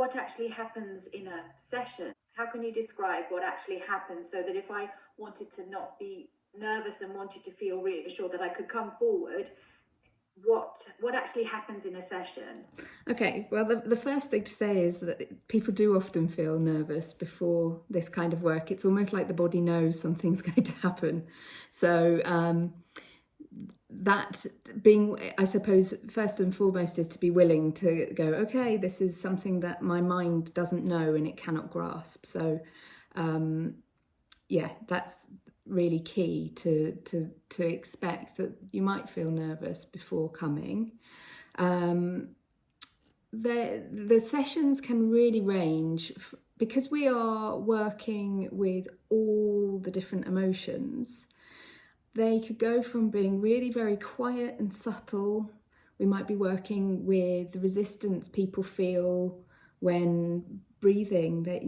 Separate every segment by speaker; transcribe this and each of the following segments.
Speaker 1: what actually happens in a session? How can you describe what actually happens, so that if I wanted to not be nervous and wanted to feel reassured that I could come forward, what actually happens in a session?
Speaker 2: Okay, well, the first thing to say is that people do often feel nervous before this kind of work. It's almost like the body knows something's going to happen. So that being, I suppose, first and foremost is to be willing to go, okay, this is something that my mind doesn't know and it cannot grasp. So yeah, that's really key to expect that you might feel nervous before coming. The sessions can really range because we are working with all the different emotions. They could go from being really very quiet and subtle. We might be working with the resistance people feel when breathing, that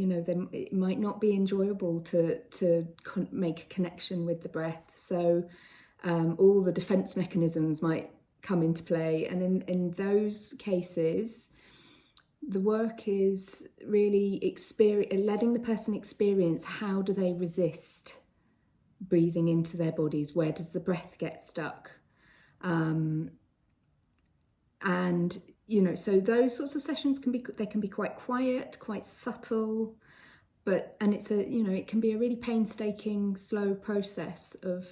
Speaker 2: it might not be enjoyable to make a connection with the breath. So all the defense mechanisms might come into play, and in those cases the work is really letting the person experience, how do they resist breathing into their bodies, where does the breath get stuck, and so those sorts of sessions can be quite quiet, quite subtle, and it can be a really painstaking, slow process of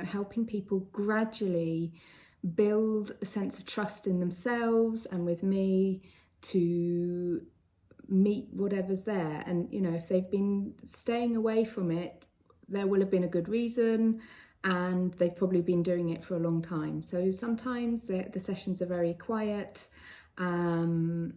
Speaker 2: helping people gradually build a sense of trust in themselves and with me to meet whatever's there. And if they've been staying away from it, there will have been a good reason, and they've probably been doing it for a long time. So sometimes the sessions are very quiet, and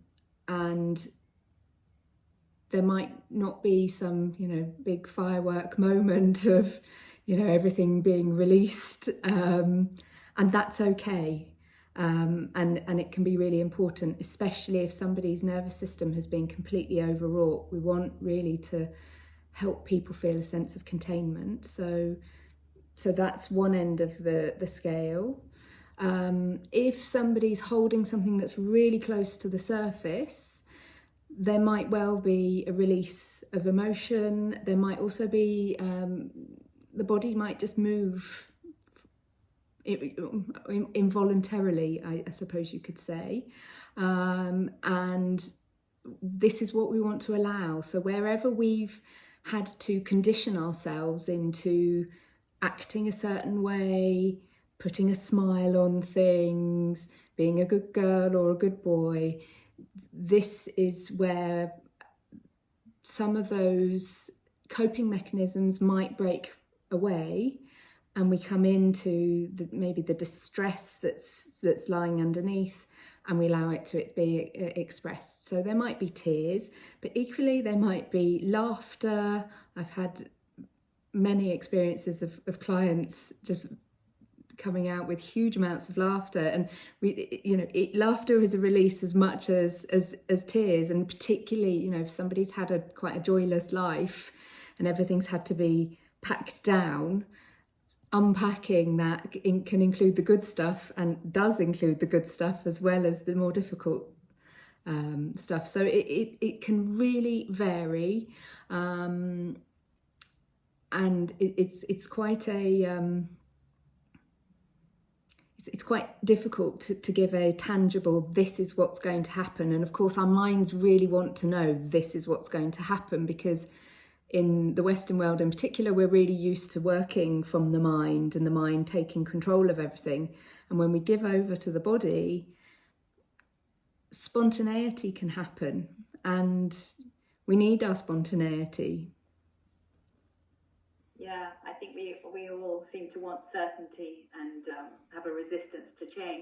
Speaker 2: there might not be some big firework moment of everything being released, and that's okay. And it can be really important, especially if somebody's nervous system has been completely overwrought. We want really to help people feel a sense of containment. So that's one end of the scale. If somebody's holding something that's really close to the surface, there might well be a release of emotion. There might also be, the body might just move involuntarily, I suppose you could say. And this is what we want to allow. So wherever we've had to condition ourselves into acting a certain way, putting a smile on things, being a good girl or a good boy, this is where some of those coping mechanisms might break away, and we come into maybe the distress that's lying underneath, and we allow it to be expressed. So there might be tears, but equally there might be laughter. I've had many experiences of clients just coming out with huge amounts of laughter, and laughter is a release as much as tears. And particularly if somebody's had quite a joyless life and everything's had to be packed down, unpacking that can include the good stuff, and does include the good stuff as well as the more difficult stuff. So it can really vary, and it's quite it's quite difficult to give a tangible, this is what's going to happen. And of course our minds really want to know this is what's going to happen, because in the Western world in particular, we're really used to working from the mind and the mind taking control of everything. And when we give over to the body, spontaneity can happen, and we need our spontaneity.
Speaker 1: Yeah, I think we all seem to want certainty and have a resistance to change.